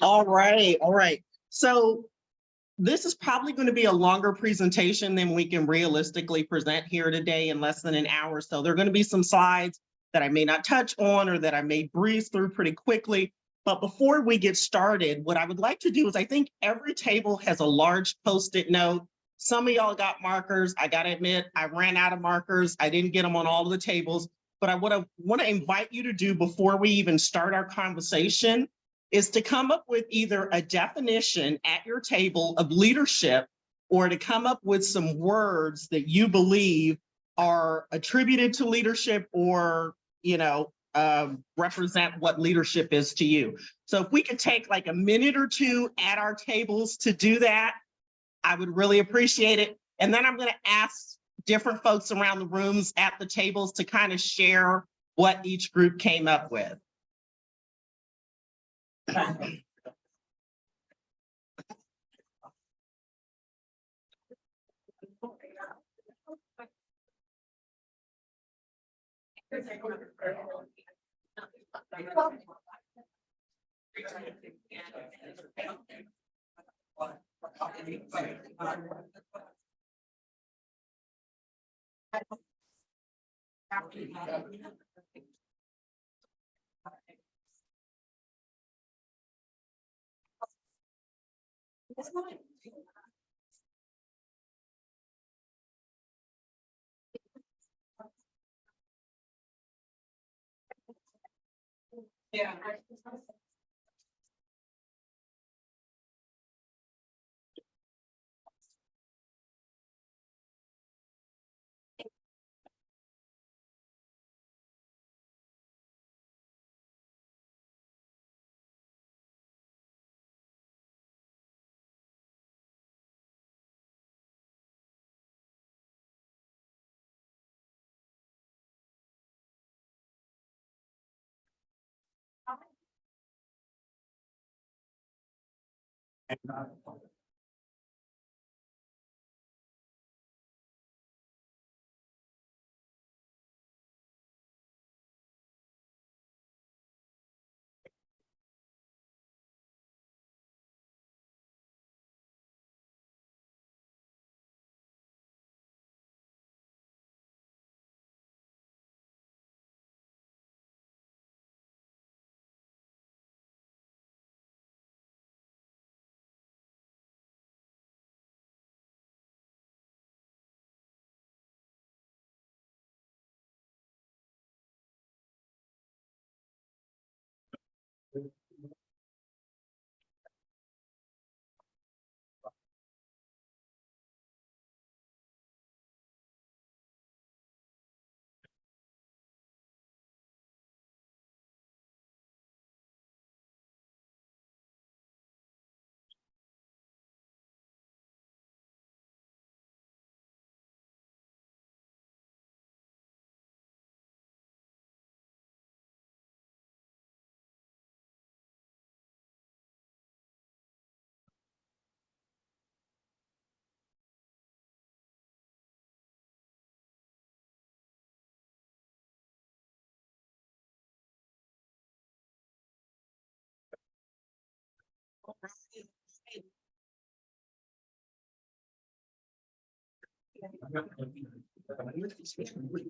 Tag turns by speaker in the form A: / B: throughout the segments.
A: All right, all right. So this is probably going to be a longer presentation than we can realistically present here today in less than an hour. So there are going to be some slides that I may not touch on or that I may breeze through pretty quickly. But before we get started, what I would like to do is I think every table has a large Post-it note. Some of y'all got markers. I got to admit, I ran out of markers. I didn't get them on all of the tables. But what I want to invite you to do before we even start our conversation is to come up with either a definition at your table of leadership or to come up with some words that you believe are attributed to leadership or, represent what leadership is to you. So if we could take like a minute or two at our tables to do that, I would really appreciate it. And then I'm going to ask different folks around the rooms at the tables to kind of share what each group came up with. Yeah.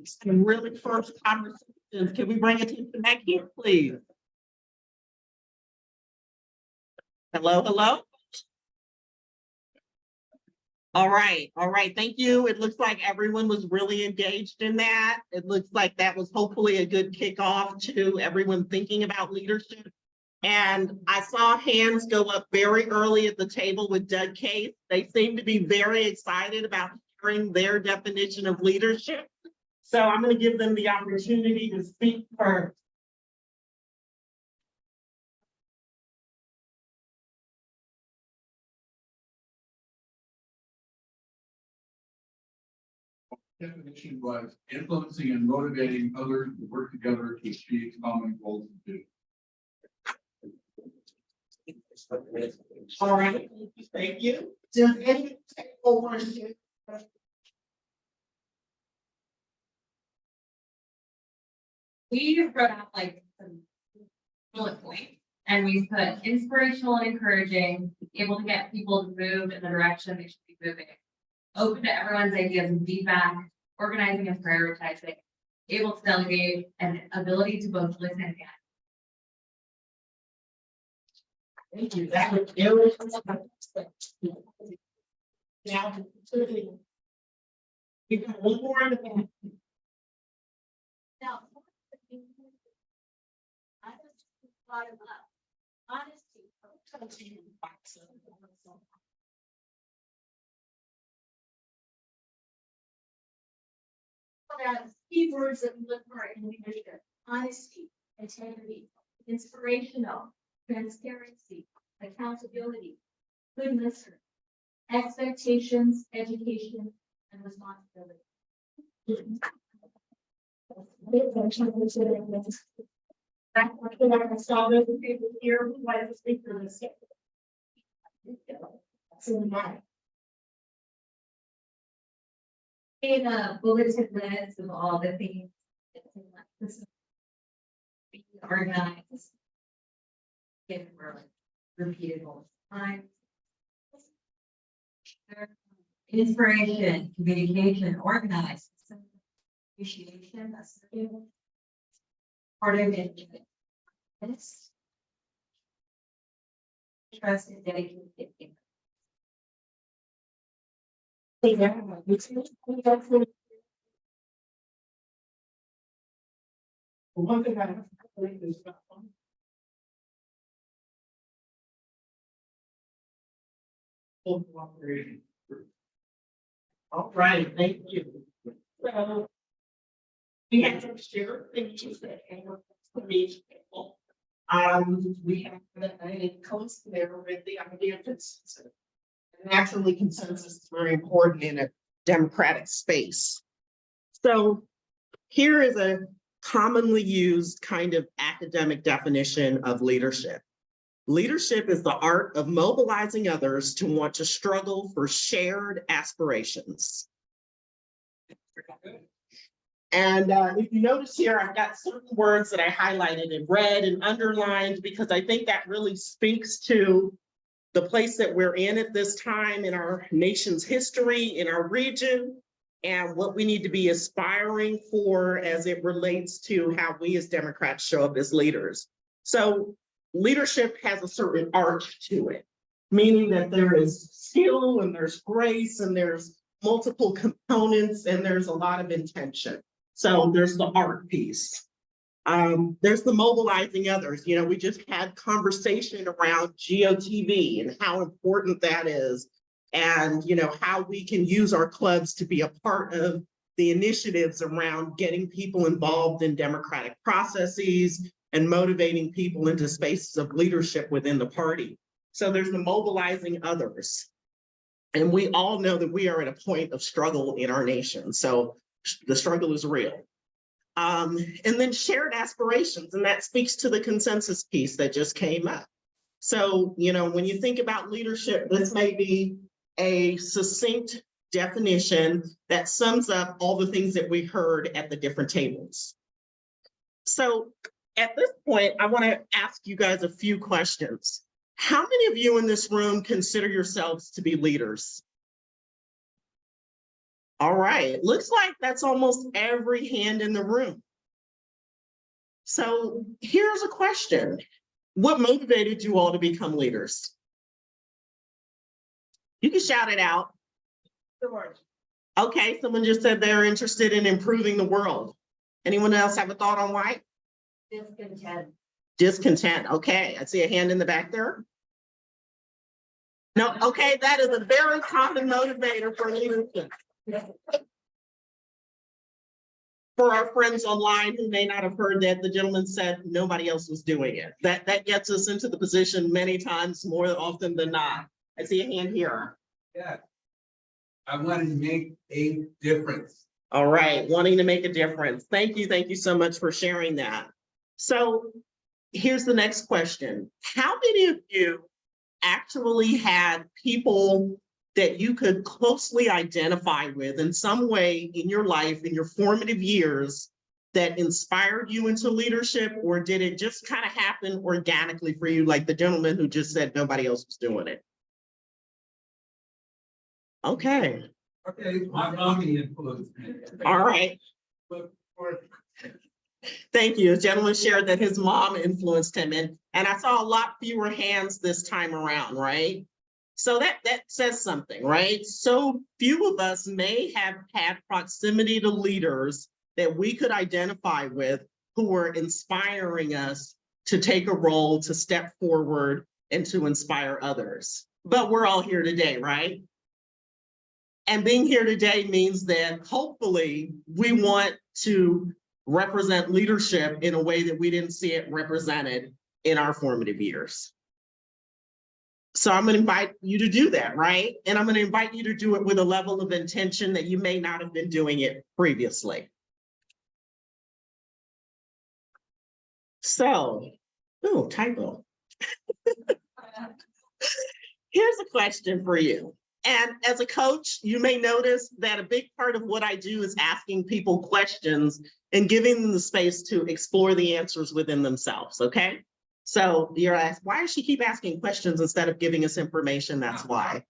A: Some really first conversations. Can we bring attention back here, please? Hello, hello. All right, all right. Thank you. It looks like everyone was really engaged in that. It looks like that was hopefully a good kickoff to everyone thinking about leadership. And I saw hands go up very early at the table with Doug Case. They seem to be very excited about hearing their definition of leadership. So I'm going to give them the opportunity to speak first.
B: Definition was influencing and motivating others to work together to achieve common goals and do.
A: All right, thank you. Does any table want to share?
C: We wrote out like some bullet point. And we put inspirational and encouraging, able to get people to move in the direction they should be moving. Open to everyone's ideas and feedback, organizing and prioritizing, able to delegate, and ability to both listen and act.
A: Thank you. That was very. Now, we got one more in the back.
D: Now, I just thought about honesty. Keywords that we look for in leadership: honesty, integrity, inspirational, transparency, accountability, good listener, expectations, education, and responsibility. I saw those people here who wanted to speak for this.
C: In a bulleted list of all the things that be organized. Given for like repeated all the time. Inspiration, communication, organized, appreciation, assertive, part of it. This. Trust and dedicated.
A: One thing I have to say is that. All right, thank you. So we have to share things that for each people. We have a coast there with the idea of consensus. Naturally, consensus is very important in a democratic space. So here is a commonly used kind of academic definition of leadership. Leadership is the art of mobilizing others to want to struggle for shared aspirations. And if you notice here, I've got certain words that I highlighted in red and underlined because I think that really speaks to the place that we're in at this time in our nation's history, in our region, and what we need to be aspiring for as it relates to how we as Democrats show up as leaders. So leadership has a certain art to it, meaning that there is skill and there's grace and there's multiple components and there's a lot of intention. So there's the art piece. There's the mobilizing others. You know, we just had conversation around GOTV and how important that is. And, you know, how we can use our clubs to be a part of the initiatives around getting people involved in democratic processes and motivating people into spaces of leadership within the party. So there's the mobilizing others. And we all know that we are at a point of struggle in our nation. So the struggle is real. And then shared aspirations, and that speaks to the consensus piece that just came up. So, you know, when you think about leadership, this may be a succinct definition that sums up all the things that we heard at the different tables. So at this point, I want to ask you guys a few questions. How many of you in this room consider yourselves to be leaders? All right, looks like that's almost every hand in the room. So here's a question. What motivated you all to become leaders? You can shout it out. Okay, someone just said they're interested in improving the world. Anyone else have a thought on why?
C: Discontent.
A: Discontent, okay, I see a hand in the back there. No, okay, that is a very common motivator for leadership. For our friends online who may not have heard that, the gentleman said nobody else was doing it. That gets us into the position many times more often than not. I see a hand here.
E: Yeah. I wanted to make a difference.
A: All right, wanting to make a difference. Thank you so much for sharing that. So here's the next question. How many of you actually had people that you could closely identify with in some way in your life, in your formative years, that inspired you into leadership, or did it just kind of happen organically for you, like the gentleman who just said nobody else was doing it? Okay,
E: Okay, my mommy influenced me.
A: all right.
E: But for
A: Thank you. The gentleman shared that his mom influenced him, and I saw a lot fewer hands this time around, right? So that says something, right? So few of us may have had proximity to leaders that we could identify with who were inspiring us to take a role, to step forward, and to inspire others. But we're all here today, right? And being here today means that hopefully we want to represent leadership in a way that we didn't see it represented in our formative years. So I'm going to invite you to do that, right? And I'm going to invite you to do it with a level of intention that you may not have been doing it previously. So, oh, typo. Here's a question for you. And as a coach, you may notice that a big part of what I do is asking people questions and giving them the space to explore the answers within themselves, okay? So you're asked, why does she keep asking questions instead of giving us information? That's why.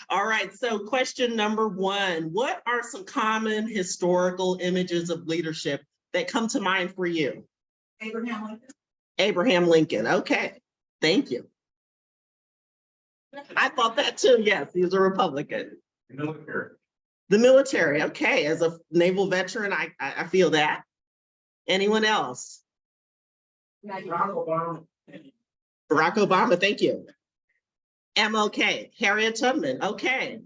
A: All right, so question number one, what are some common historical images of leadership that come to mind for you?
D: Abraham Lincoln.
A: Abraham Lincoln, okay, thank you. I thought that too, yes, he's a Republican.
B: Military.
A: The military, okay, as a naval veteran, I feel that. Anyone else?
B: Barack Obama.
A: Barack Obama, thank you. MLK, Harriet Tubman, okay.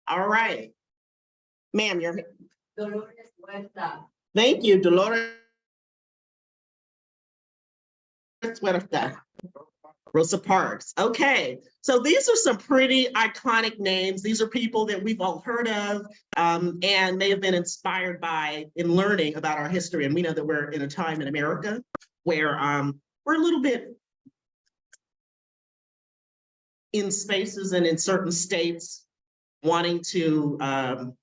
A: All right. Ma'am, you're, thank you, Dolores Huerta. Rosa Parks, okay. So these are some pretty iconic names. These are people that we've all heard of and may have been inspired by in learning about our history. And we know that we're in a time in America where we're a little bit in spaces and in certain states wanting to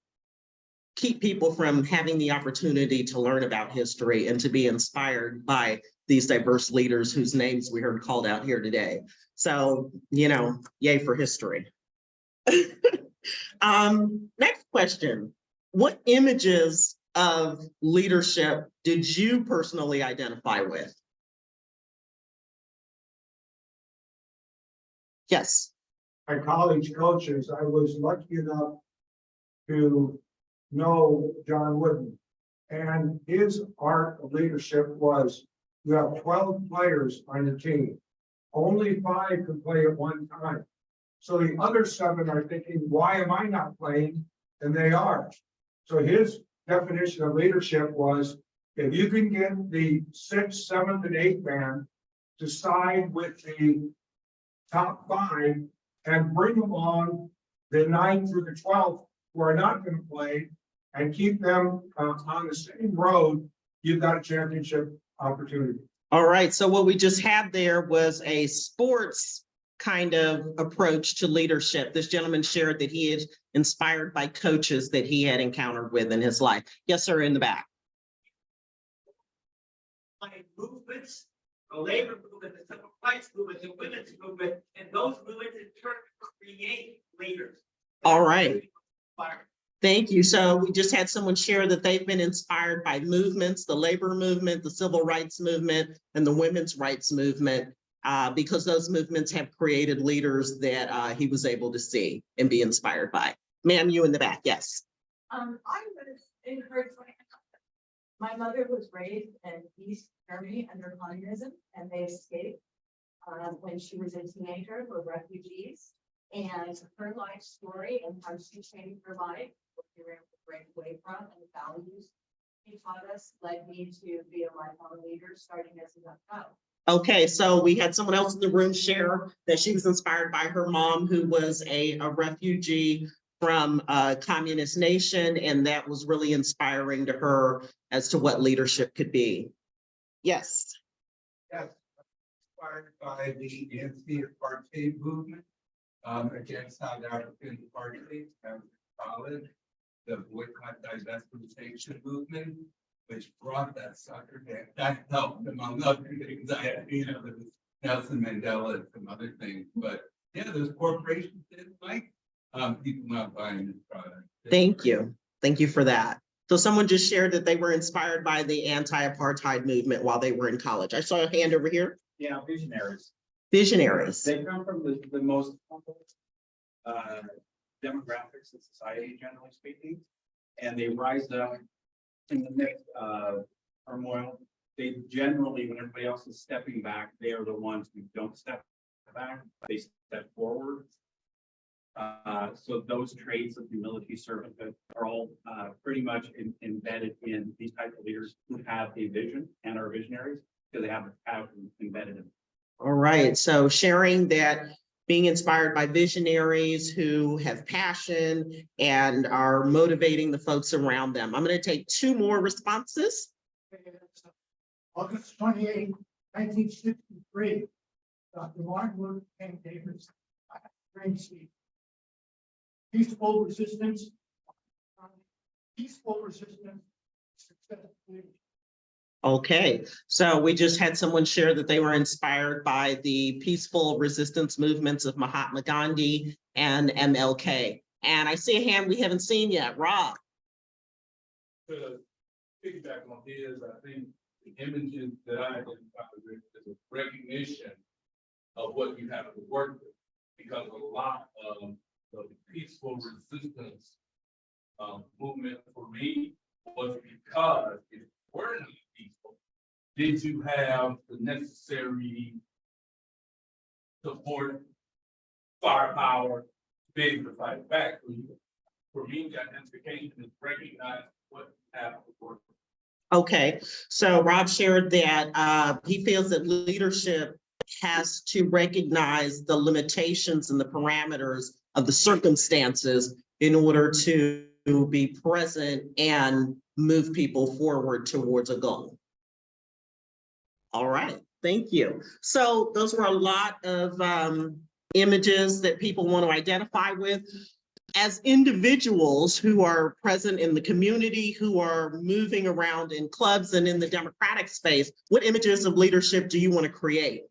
A: keep people from having the opportunity to learn about history and to be inspired by these diverse leaders whose names we heard called out here today. So, you know, yay for history. Next question. What images of leadership did you personally identify with? Yes.
F: My college coaches, I was lucky enough to know John Wooden. And his art of leadership was, you have 12 players on your team. Only 5 can play at one time. So the other 7 are thinking, why am I not playing? And they are. So his definition of leadership was, if you can get the 6th, 7th, and 8th man to side with the top 5 and bring along the 9th through the 12th who are not going to play and keep them on the same road, you've got a championship opportunity.
A: All right, so what we just had there was a sports kind of approach to leadership. This gentleman shared that he is inspired by coaches that he had encountered with in his life. Yes, sir, in the back.
G: Movements, the labor movement, the civil rights movement, the women's movement, and those movements in turn create leaders.
A: All right. Thank you. So we just had someone share that they've been inspired by movements, the labor movement, the civil rights movement, and the women's rights movement, because those movements have created leaders that he was able to see and be inspired by. Ma'am, you in the back, yes.
H: I was encouraged. My mother was raised in East Germany under communism, and they escaped when she was a teenager, were refugees. And her life story and how she changed her life, what we were able to break away from, and the values she taught us led me to be a lifelong leader starting as a young child.
A: Okay, so we had someone else in the room share that she was inspired by her mom, who was a refugee from a communist nation, and that was really inspiring to her as to what leadership could be. Yes.
E: Yes, inspired by the anti-apartheid movement against South African apartheid. I was in college. The boycott, divestment, sanction movement, which brought that sucker back. That helped among other things. There was Nelson Mandela and some other things, but yeah, those corporations didn't like people not buying this product.
A: Thank you. Thank you for that. So someone just shared that they were inspired by the anti-apartheid movement while they were in college. I saw a hand over here.
I: Yeah, visionaries.
A: Visionaries.
I: They come from the most humble demographics in society, generally speaking, and they rise up in the midst of turmoil. They generally, when everybody else is stepping back, they are the ones who don't step back, they step forward. So those traits of humility, servanthood are all pretty much embedded in these type of leaders who have a vision and are visionaries because they have embedded in them.
A: All right. So sharing that, being inspired by visionaries who have passion and are motivating the folks around them. I'm going to take two more responses.
F: August 28, 1963, Dr. Martin Luther King Davis, great speech. Peaceful resistance, success.
A: Okay, so we just had someone share that they were inspired by the peaceful resistance movements of Mahatma Gandhi and MLK. And I see a hand we haven't seen yet, Rob.
B: To piggyback on his, I think the images that I identify with is a recognition of what you have to work with. Because a lot of the peaceful resistance movement for me was because if you were not peaceful, did you have the necessary support, firepower, to be able to fight back? For me, the identification is recognize what you have to work with.
A: Okay, so Rob shared that he feels that leadership has to recognize the limitations and the parameters of the circumstances in order to be present and move people forward towards a goal. All right, thank you. So those were a lot of images that people want to identify with. As individuals who are present in the community, who are moving around in clubs and in the democratic space, what images of leadership do you want to create?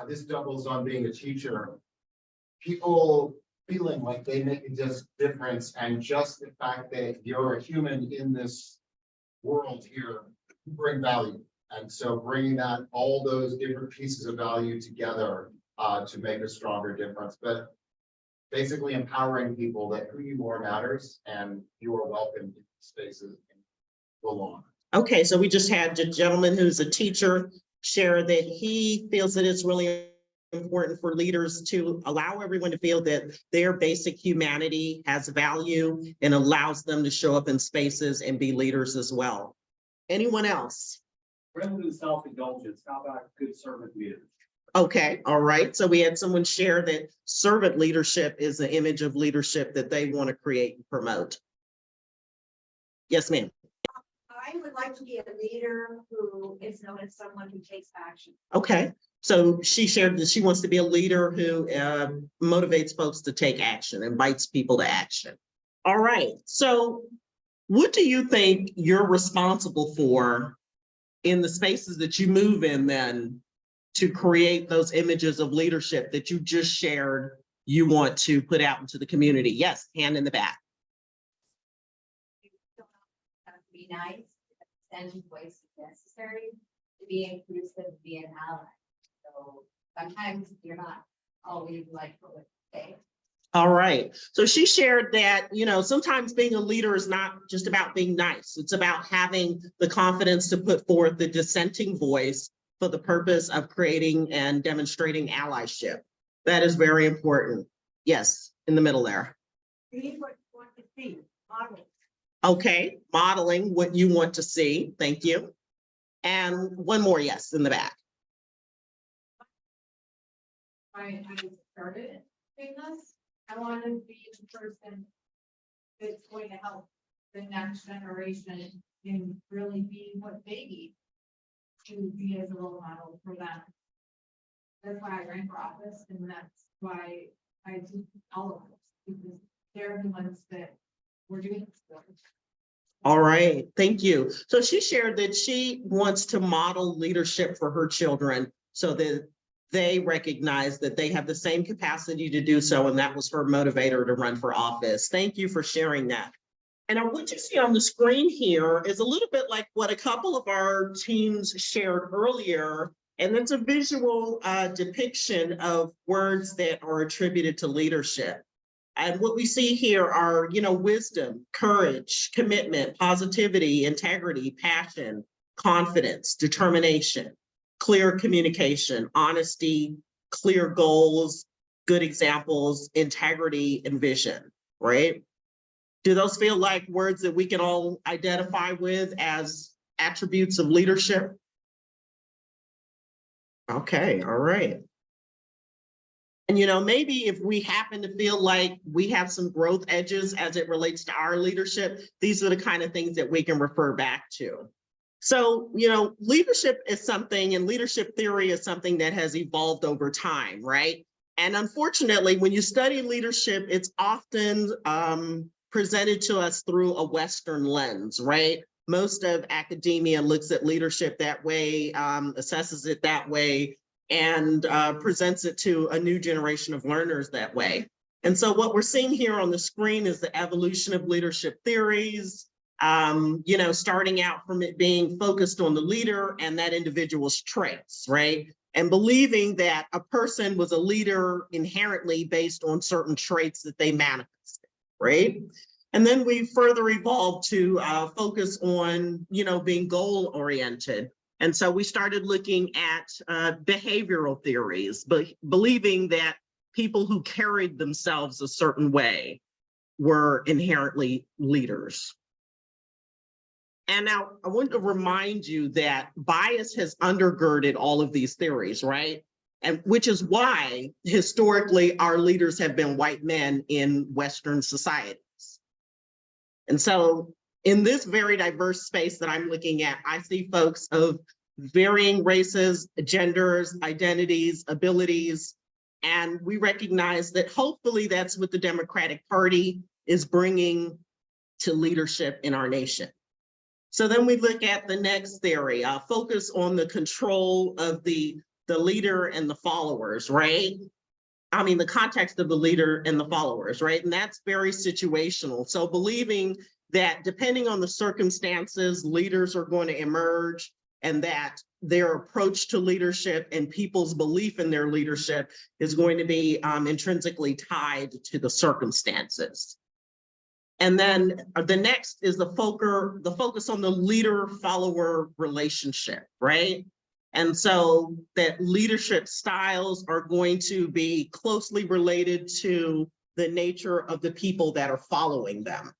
J: This doubles on being a teacher. People feeling like they make a difference, and just the fact that you're a human in this world here, you bring value. And so bringing that, all those different pieces of value together to make a stronger difference, but basically empowering people that who you are matters and you are welcome in spaces and belong.
A: Okay, so we just had a gentleman who's a teacher share that he feels that it's really important for leaders to allow everyone to feel that their basic humanity has value and allows them to show up in spaces and be leaders as well. Anyone else?
I: Rather than self-indulgence, how about good servant leaders?
A: Okay, all right. So we had someone share that servant leadership is an image of leadership that they want to create and promote. Yes, ma'am.
H: I would like to be a leader who is known as someone who takes action.
A: Okay, so she shared that she wants to be a leader who motivates folks to take action, invites people to action. All right, so what do you think you're responsible for in the spaces that you move in then to create those images of leadership that you just shared you want to put out into the community? Yes, hand in the back.
H: You don't have to be nice, extend voice if necessary, to be inclusive, to be an ally. So sometimes you're not always like what they say.
A: All right. So she shared that, you know, sometimes being a leader is not just about being nice. It's about having the confidence to put forth the dissenting voice for the purpose of creating and demonstrating allyship. That is very important. Yes, in the middle there.
H: Be what you want to see, model.
A: Okay, modeling what you want to see. Thank you. And one more, yes, in the back.
H: I started doing this. I want to be the person that's going to help the next generation and really be what they need to be as a role model for them. That's why I ran for office, and that's why I do all of this, because they're the ones that
A: All right, thank you. So she shared that she wants to model leadership for her children so that they recognize that they have the same capacity to do so, and that was her motivator to run for office. Thank you for sharing that. And what you see on the screen here is a little bit like what a couple of our teams shared earlier, and it's a visual depiction of words that are attributed to leadership. And what we see here are, wisdom, courage, commitment, positivity, integrity, passion, confidence, determination, clear communication, honesty, clear goals, good examples, integrity, and vision, right? Do those feel like words that we can all identify with as attributes of leadership? Okay, all right. And maybe if we happen to feel like we have some growth edges as it relates to our leadership, these are the kind of things that we can refer back to. So, leadership is something, and leadership theory is something that has evolved over time, right? And unfortunately, when you study leadership, it's often presented to us through a Western lens, right? Most of academia looks at leadership that way, assesses it that way, and presents it to a new generation of learners that way. And so what we're seeing here on the screen is the evolution of leadership theories, starting out from it being focused on the leader and that individual's traits, right? And believing that a person was a leader inherently based on certain traits that they manifested, right? And then we further evolved to focus on, being goal-oriented. And so we started looking at behavioral theories, but believing that people who carried themselves a certain way were inherently leaders. And now I want to remind you that bias has undergirded all of these theories, right? And which is why historically our leaders have been white men in Western societies. And so in this very diverse space that I'm looking at, I see folks of varying races, genders, identities, abilities, and we recognize that hopefully that's what the Democratic Party is bringing to leadership in our nation. So then we look at the next theory, focus on the control of the leader and the followers, right? I mean, the context of the leader and the followers, right? And that's very situational. So believing that depending on the circumstances, leaders are going to emerge, and that their approach to leadership and people's belief in their leadership is going to be intrinsically tied to the circumstances. And then the next is the focus on the leader-follower relationship, right? And so that leadership styles are going to be closely related to the nature of the people that are following them.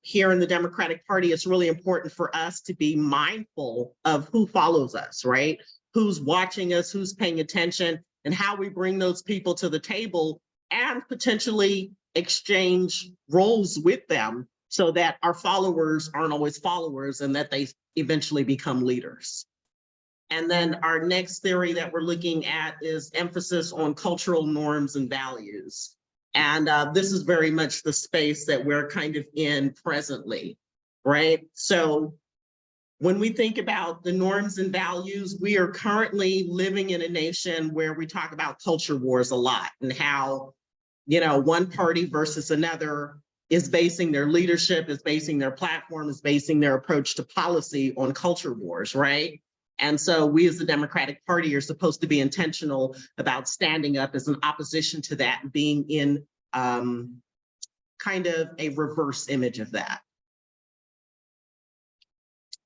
A: Here in the Democratic Party, it's really important for us to be mindful of who follows us, right? Who's watching us, who's paying attention, and how we bring those people to the table and potentially exchange roles with them so that our followers aren't always followers and that they eventually become leaders. And then our next theory that we're looking at is emphasis on cultural norms and values. And this is very much the space that we're kind of in presently, right? So when we think about the norms and values, we are currently living in a nation where we talk about culture wars a lot, and how, one party versus another is basing their leadership, is basing their platform, is basing their approach to policy on culture wars, right? And so we as the Democratic Party are supposed to be intentional about standing up as an opposition to that, and being in kind of a reverse image of that.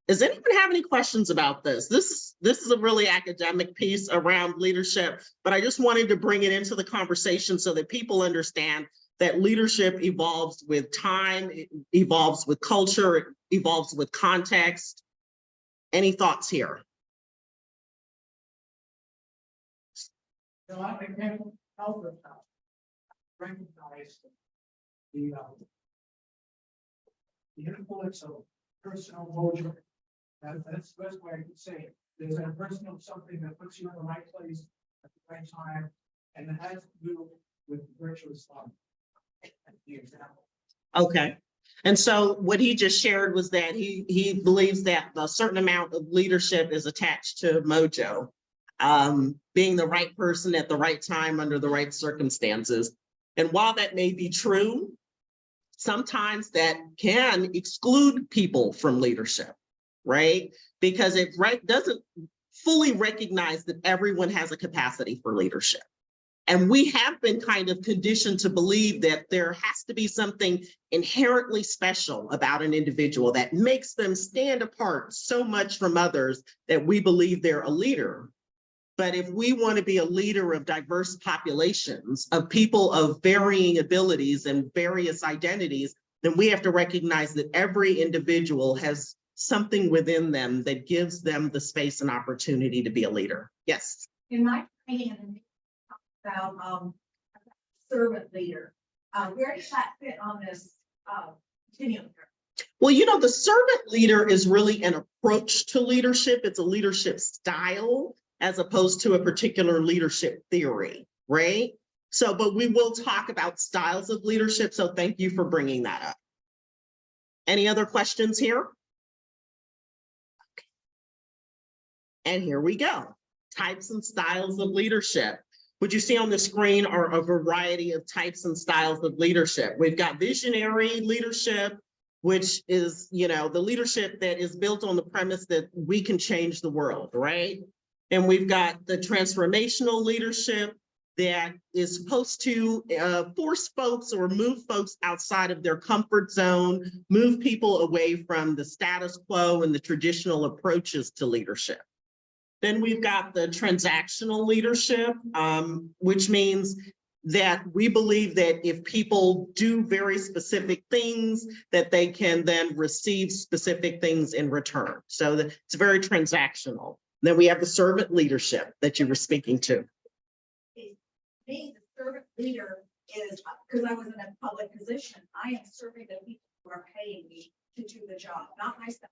A: Does anyone have any questions about this? This is a really academic piece around leadership, but I just wanted to bring it into the conversation so that people understand that leadership evolves with time, it evolves with culture, it evolves with context. Any thoughts here?
F: No, I can't help it now. Recognize the influence of personal mojo. That's the best way I could say it. There's a personal something that puts you in the right place at the right time, and it has to do with virtuous fun. The example.
A: Okay. And so what he just shared was that he believes that a certain amount of leadership is attached to mojo, being the right person at the right time under the right circumstances. And while that may be true, sometimes that can exclude people from leadership, right? Because it doesn't fully recognize that everyone has a capacity for leadership. And we have been kind of conditioned to believe that there has to be something inherently special about an individual that makes them stand apart so much from others that we believe they're a leader. But if we want to be a leader of diverse populations, of people of varying abilities and various identities, then we have to recognize that every individual has something within them that gives them the space and opportunity to be a leader. Yes.
H: In my training, about servant leader, where does that fit on this continuum?
A: Well, you know, the servant leader is really an approach to leadership. It's a leadership style as opposed to a particular leadership theory, right? So, but we will talk about styles of leadership. So thank you for bringing that up. Any other questions here? Okay. And here we go. Types and styles of leadership. What you see on the screen are a variety of types and styles of leadership. We've got visionary leadership, which is, you know, the leadership that is built on the premise that we can change the world, right? And we've got the transformational leadership that is supposed to force folks or move folks outside of their comfort zone, move people away from the status quo and the traditional approaches to leadership. Then we've got the transactional leadership, which means that we believe that if people do very specific things, that they can then receive specific things in return. So it's very transactional. Then we have the servant leadership that you were speaking to.
H: Being the servant leader is, because I was in a public position, I am serving the people who are paying me to do the job, not myself,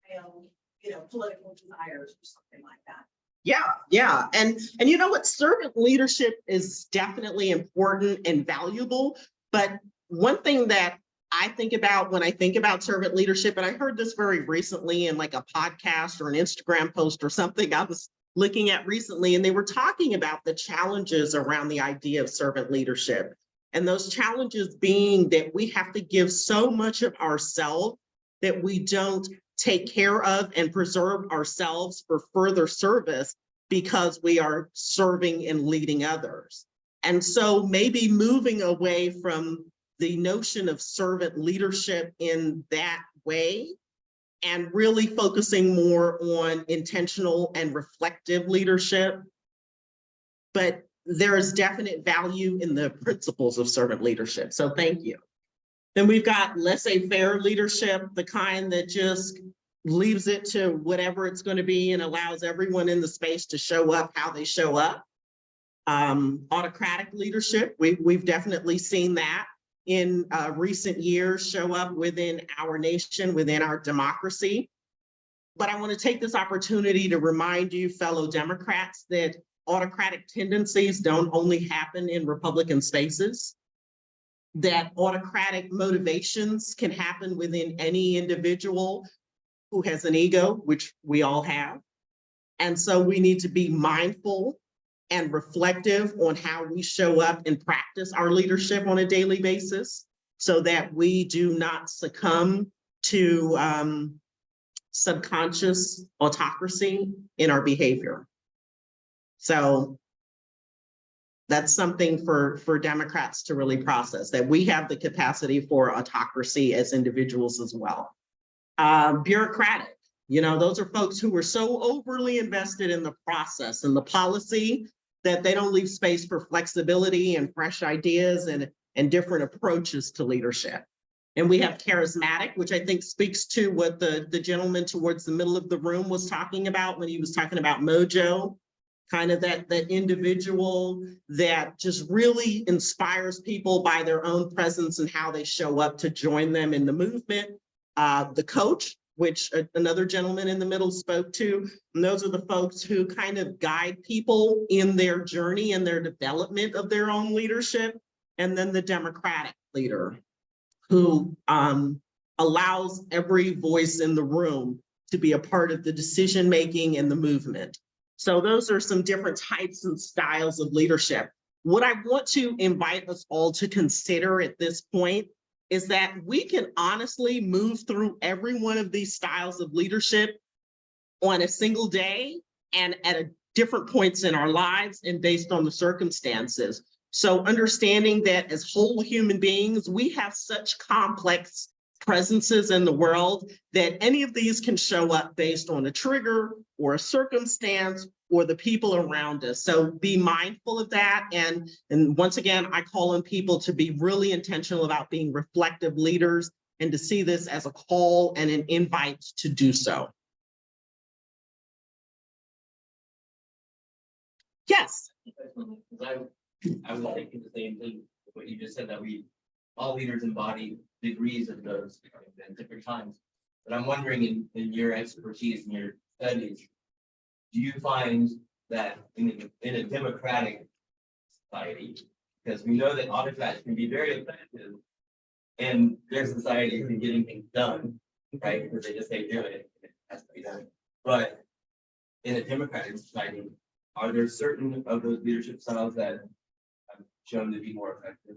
H: my own, political desires or something like that.
A: Yeah. And you know what? Servant leadership is definitely important and valuable. But one thing that I think about when I think about servant leadership, and I heard this very recently in like a podcast or an Instagram post or something I was looking at recently, and they were talking about the challenges around the idea of servant leadership. And those challenges being that we have to give so much of ourselves that we don't take care of and preserve ourselves for further service because we are serving and leading others. And so maybe moving away from the notion of servant leadership in that way and really focusing more on intentional and reflective leadership. But there is definite value in the principles of servant leadership. So thank you. Then we've got laissez-faire leadership, the kind that just leaves it to whatever it's going to be and allows everyone in the space to show up how they show up. Autocratic leadership, we've definitely seen that in recent years show up within our nation, within our democracy. But I want to take this opportunity to remind you, fellow Democrats, that autocratic tendencies don't only happen in Republican spaces, that autocratic motivations can happen within any individual who has an ego, which we all have. And so we need to be mindful and reflective on how we show up and practice our leadership on a daily basis so that we do not succumb to subconscious autocracy in our behavior. So that's something for Democrats to really process, that we have the capacity for autocracy as individuals as well. Bureaucratic, those are folks who are so overly invested in the process and the policy that they don't leave space for flexibility and fresh ideas and different approaches to leadership. And we have charismatic, which I think speaks to what the gentleman towards the middle of the room was talking about when he was talking about mojo, kind of that individual that just really inspires people by their own presence and how they show up to join them in the movement. The coach, which another gentleman in the middle spoke to, and those are the folks who kind of guide people in their journey and their development of their own leadership. And then the democratic leader, who allows every voice in the room to be a part of the decision-making and the movement. So those are some different types and styles of leadership. What I want to invite us all to consider at this point is that we can honestly move through every one of these styles of leadership on a single day and at different points in our lives and based on the circumstances. So understanding that as whole human beings, we have such complex presences in the world that any of these can show up based on a trigger or a circumstance or the people around us. So be mindful of that. And once again, I call on people to be really intentional about being reflective leaders and to see this as a call and an invite to do so. Yes.
K: I was thinking the same thing, what you just said, that all leaders embody degrees of those at different times. But I'm wondering in your expertise and your studies, do you find that in a democratic society, because we know that autocrats can be very effective in their society in getting things done, right? Because they just say do it, it has to be done. But in a democratic society, are there certain of those leadership styles that have shown to be more effective?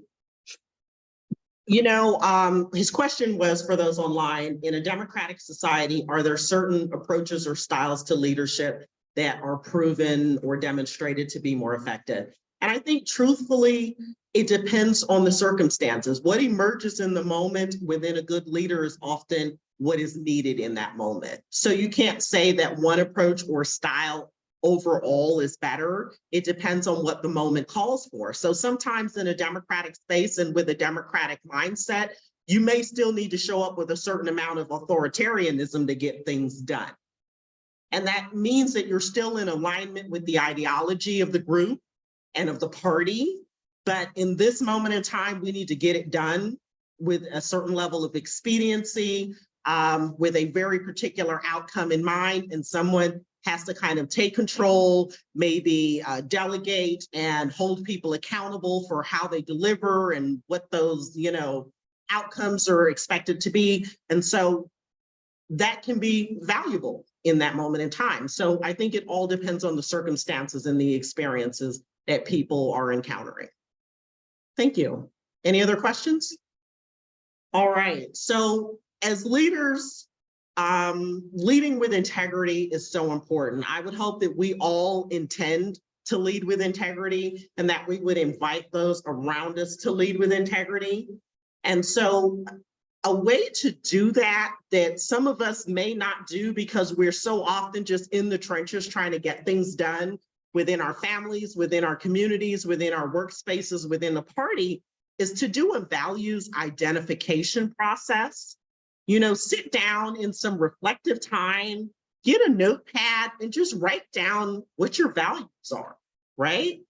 A: You know, his question was for those online, in a democratic society, are there certain approaches or styles to leadership that are proven or demonstrated to be more effective? And I think truthfully, it depends on the circumstances. What emerges in the moment within a good leader is often what is needed in that moment. So you can't say that one approach or style overall is better. It depends on what the moment calls for. So sometimes in a democratic space and with a democratic mindset, you may still need to show up with a certain amount of authoritarianism to get things done. And that means that you're still in alignment with the ideology of the group and of the party. But in this moment in time, we need to get it done with a certain level of expediency, with a very particular outcome in mind, and someone has to kind of take control, maybe delegate and hold people accountable for how they deliver and what those, outcomes are expected to be. And so that can be valuable in that moment in time. So I think it all depends on the circumstances and the experiences that people are encountering. Thank you. Any other questions? All right, so as leaders, leading with integrity is so important. I would hope that we all intend to lead with integrity and that we would invite those around us to lead with integrity. And so a way to do that some of us may not do because we're so often just in the trenches trying to get things done within our families, within our communities, within our workspaces, within the party, is to do a values identification process. Sit down in some reflective time, get a notepad and just write down what your values are, right?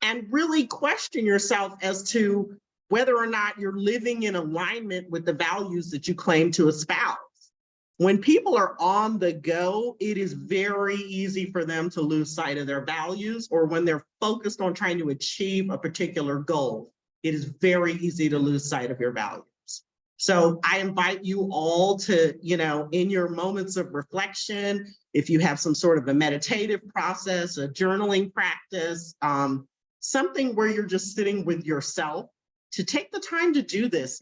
A: And really question yourself as to whether or not you're living in alignment with the values that you claim to espouse. When people are on the go, it is very easy for them to lose sight of their values, or when they're focused on trying to achieve a particular goal, it is very easy to lose sight of your values. So I invite you all to, in your moments of reflection, if you have some sort of a meditative process, a journaling practice, something where you're just sitting with yourself, to take the time to do this,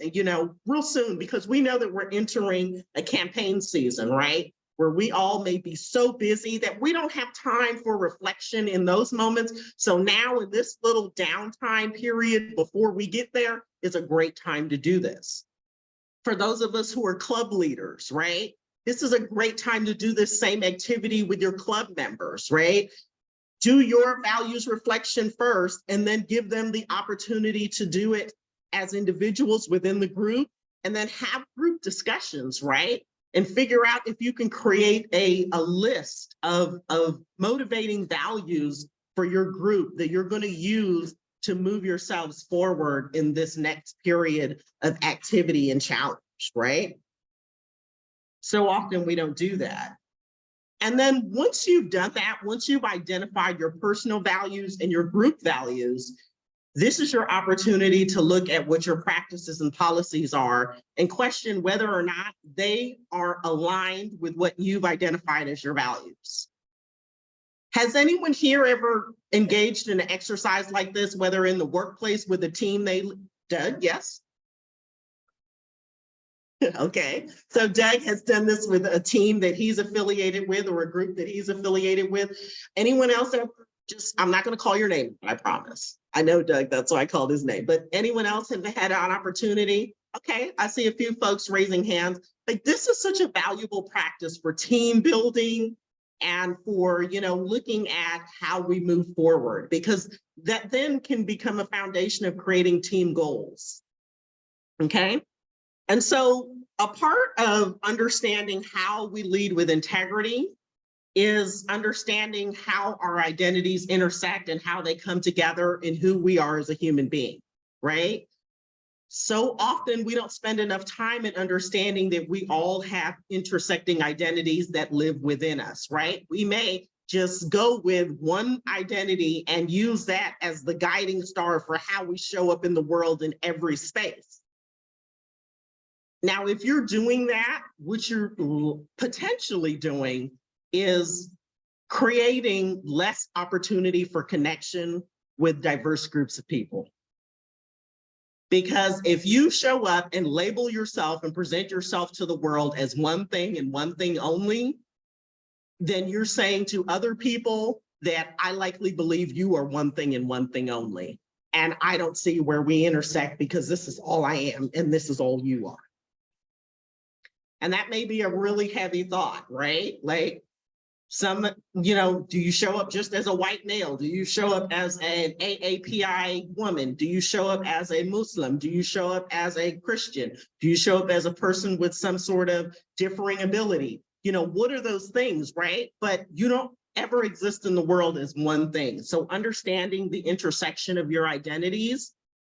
A: real soon, because we know that we're entering a campaign season, right? Where we all may be so busy that we don't have time for reflection in those moments. So now in this little downtime period before we get there is a great time to do this. For those of us who are club leaders, right? This is a great time to do this same activity with your club members, right? Do your values reflection first and then give them the opportunity to do it as individuals within the group, and then have group discussions, right? And figure out if you can create a list of motivating values for your group that you're going to use to move yourselves forward in this next period of activity and challenge, right? So often we don't do that. And then once you've done that, once you've identified your personal values and your group values, this is your opportunity to look at what your practices and policies are and question whether or not they are aligned with what you've identified as your values. Has anyone here ever engaged in an exercise like this, whether in the workplace with a team they Doug, yes? Okay, so Doug has done this with a team that he's affiliated with or a group that he's affiliated with. Anyone else ever? I'm not going to call your name, I promise. I know Doug, that's why I called his name, but anyone else have had an opportunity? Okay, I see a few folks raising hands. Like, this is such a valuable practice for team building and for, looking at how we move forward, because that then can become a foundation of creating team goals. Okay. And so a part of understanding how we lead with integrity is understanding how our identities intersect and how they come together in who we are as a human being, right? So often we don't spend enough time in understanding that we all have intersecting identities that live within us, right? We may just go with one identity and use that as the guiding star for how we show up in the world in every space. Now, if you're doing that, what you're potentially doing is creating less opportunity for connection with diverse groups of people. Because if you show up and label yourself and present yourself to the world as one thing and one thing only, then you're saying to other people that I likely believe you are one thing and one thing only. And I don't see where we intersect because this is all I am and this is all you are. And that may be a really heavy thought, right? Like do you show up just as a white male? Do you show up as an AAPI woman? Do you show up as a Muslim? Do you show up as a Christian? Do you show up as a person with some sort of differing ability? What are those things, right? But you don't ever exist in the world as one thing. So understanding the intersection of your identities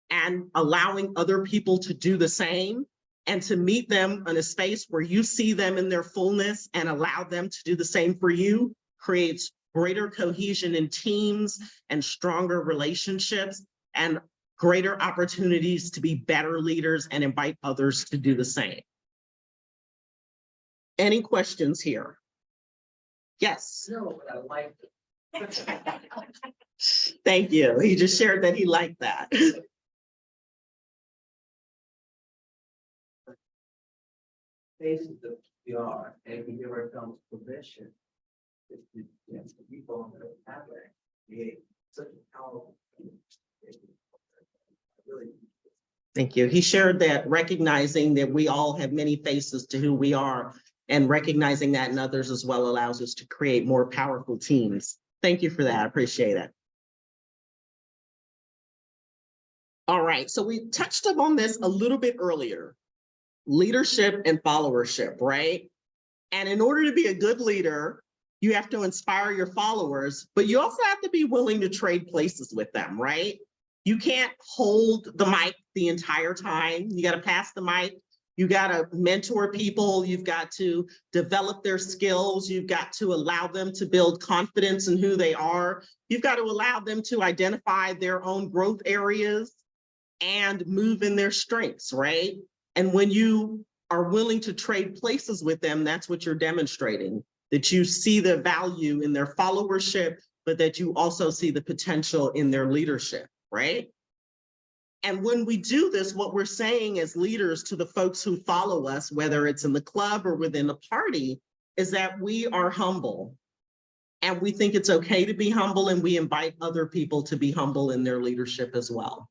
A: and allowing other people to do the same and to meet them in a space where you see them in their fullness and allow them to do the same for you creates greater cohesion in teams and stronger relationships and greater opportunities to be better leaders and invite others to do the same. Any questions here? Yes.
G: No, but I like it.
A: Thank you. He just shared that he liked that.
G: Faces of PR, and we give ourselves permission. People that have that create such a powerful. Really.
A: Thank you. He shared that recognizing that we all have many faces to who we are and recognizing that in others as well allows us to create more powerful teams. Thank you for that. I appreciate it. All right, so we touched upon this a little bit earlier. Leadership and followership, right? And in order to be a good leader, you have to inspire your followers, but you also have to be willing to trade places with them, right? You can't hold the mic the entire time. You got to pass the mic. You got to mentor people. You've got to develop their skills. You've got to allow them to build confidence in who they are. You've got to allow them to identify their own growth areas and move in their strengths, right? And when you are willing to trade places with them, that's what you're demonstrating, that you see the value in their followership, but that you also see the potential in their leadership, right? And when we do this, what we're saying as leaders to the folks who follow us, whether it's in the club or within the party, is that we are humble. And we think it's okay to be humble, and we invite other people to be humble in their leadership as well.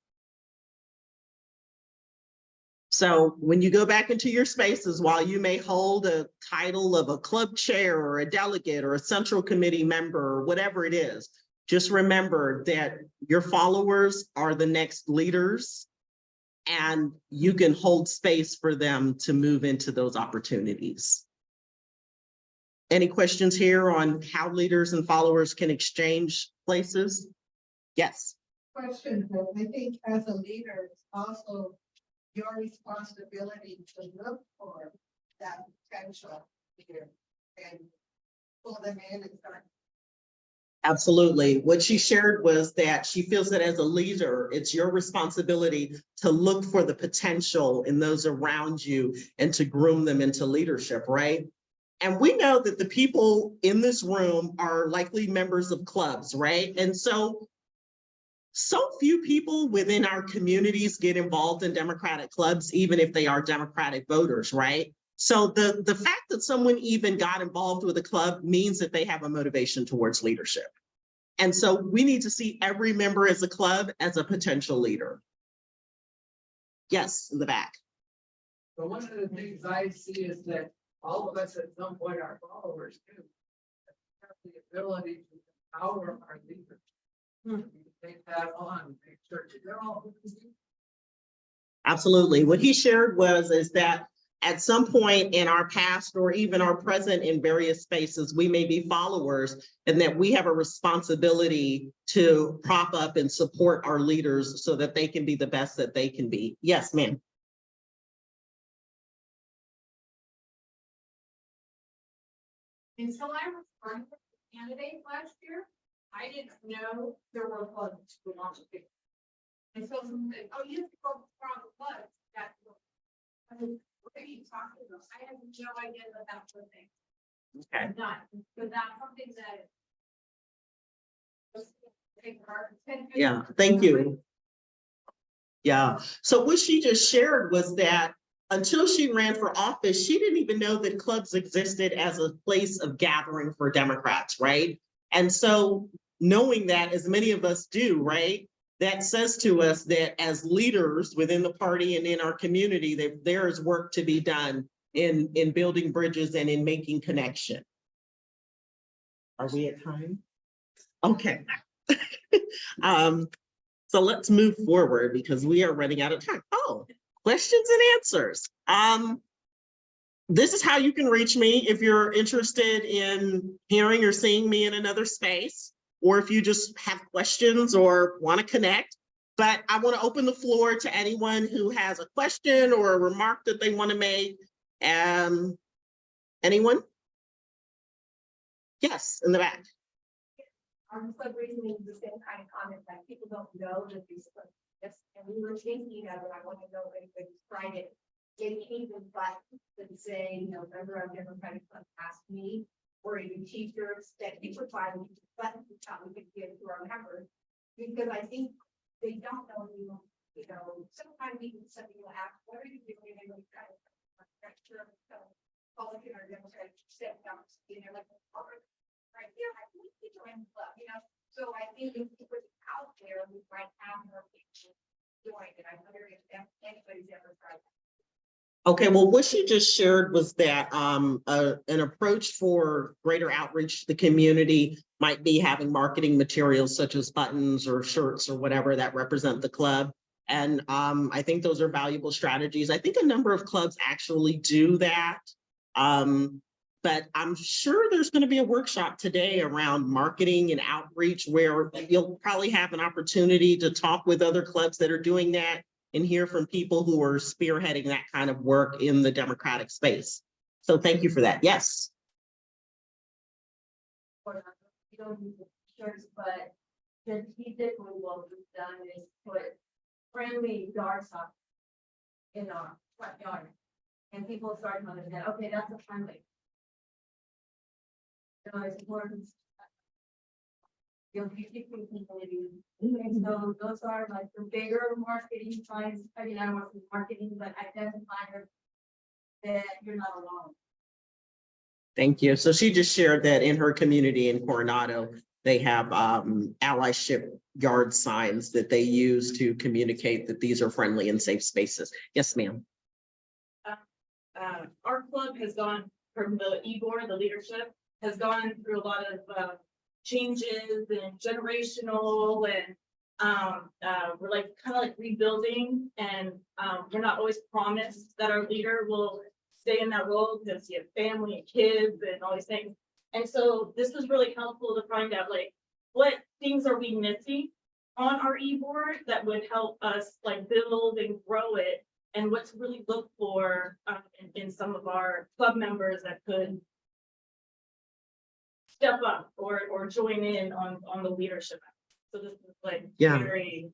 A: So when you go back into your spaces, while you may hold a title of a club chair or a delegate or a central committee member or whatever it is, just remember that your followers are the next leaders and you can hold space for them to move into those opportunities. Any questions here on how leaders and followers can exchange places? Yes.
L: Question, but I think as a leader, it's also your responsibility to look for that potential leader and pull them in and start
A: Absolutely. What she shared was that she feels that as a leader, it's your responsibility to look for the potential in those around you and to groom them into leadership, right? And we know that the people in this room are likely members of clubs, right? And so few people within our communities get involved in Democratic clubs, even if they are Democratic voters, right? So the fact that someone even got involved with a club means that they have a motivation towards leadership. And so we need to see every member as a club as a potential leader. Yes, in the back.
M: But one of the things I see is that all of us at some point are followers too. Have the ability to empower our leaders. Take that on, make sure they're all.
A: Absolutely. What he shared is that at some point in our past or even our present in various spaces, we may be followers and that we have a responsibility to prop up and support our leaders so that they can be the best that they can be. Yes, ma'am.
D: Until I was running for candidate last year, I didn't know there were clubs to belong to. And so someone said, oh, you have to go from the club. I mean, what are you talking about? I have no idea that that's the thing.
A: Okay.
D: Not, but that's something that.
A: Yeah, thank you. Yeah, so what she just shared was that until she ran for office, she didn't even know that clubs existed as a place of gathering for Democrats, right? And so knowing that, as many of us do, right, that says to us that as leaders within the party and in our community, that there is work to be done in building bridges and in making connection. Are we at time? Okay. So let's move forward because we are running out of time. Oh, questions and answers. This is how you can reach me if you're interested in hearing or seeing me in another space, or if you just have questions or want to connect. But I want to open the floor to anyone who has a question or a remark that they want to make. Anyone? Yes, in the back.
H: Our club reason is the same kind of comment that people don't know that these clubs exist. And we were thinking of it, I want to know if anybody tried it. Getting even buttons that say, you know, member of Democratic Club asked me, or even teachers that we were trying to buttons we thought we could give to our members. Because I think they don't know, you know, sometimes even somebody will ask, what are you doing? And we try to Republican or Democratic step down, and they're like, oh, right here, I think you join the club, you know. So I think if it was out there, we might have more people join it. I wonder if anybody's ever tried that.
A: Okay, well, what she just shared was that an approach for greater outreach to the community might be having marketing materials such as buttons or shirts or whatever that represent the club. And I think those are valuable strategies. I think a number of clubs actually do that. But I'm sure there's going to be a workshop today around marketing and outreach where you'll probably have an opportunity to talk with other clubs that are doing that and hear from people who are spearheading that kind of work in the Democratic space. So thank you for that. Yes.
H: You don't need the shirts, but strategically what we've done is put friendly yard signs in our front yard. And people start to understand, okay, that's a friendly. You know, it's important. You'll be keeping people in. And so those are like the bigger marketing signs. I mean, I don't want to say marketing, but identifiers that you're not alone.
A: Thank you. So she just shared that in her community in Coronado, they have allyship yard signs that they use to communicate that these are friendly and safe spaces. Yes, ma'am.
N: Our club has gone from the e-board, the leadership has gone through a lot of changes and generational and we're like kind of like rebuilding, and we're not always promised that our leader will stay in that role because you have family and kids and all these things. And so this was really helpful to find out like what things are we missing on our e-board that would help us like build and grow it, and what to really look for in some of our club members that could step up or join in on the leadership. So this is like
A: Yeah.
N: very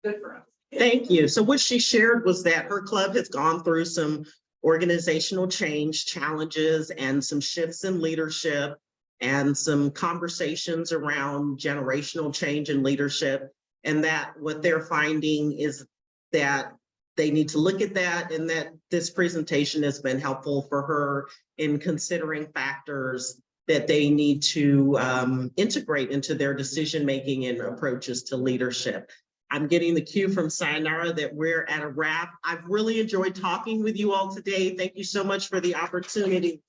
N: good for us.
A: Thank you. So what she shared was that her club has gone through some organizational change challenges and some shifts in leadership and some conversations around generational change in leadership. And that what they're finding is that they need to look at that, and that this presentation has been helpful for her in considering factors that they need to integrate into their decision-making and approaches to leadership. I'm getting the cue from Sayonara that we're at a wrap. I've really enjoyed talking with you all today. Thank you so much for the opportunity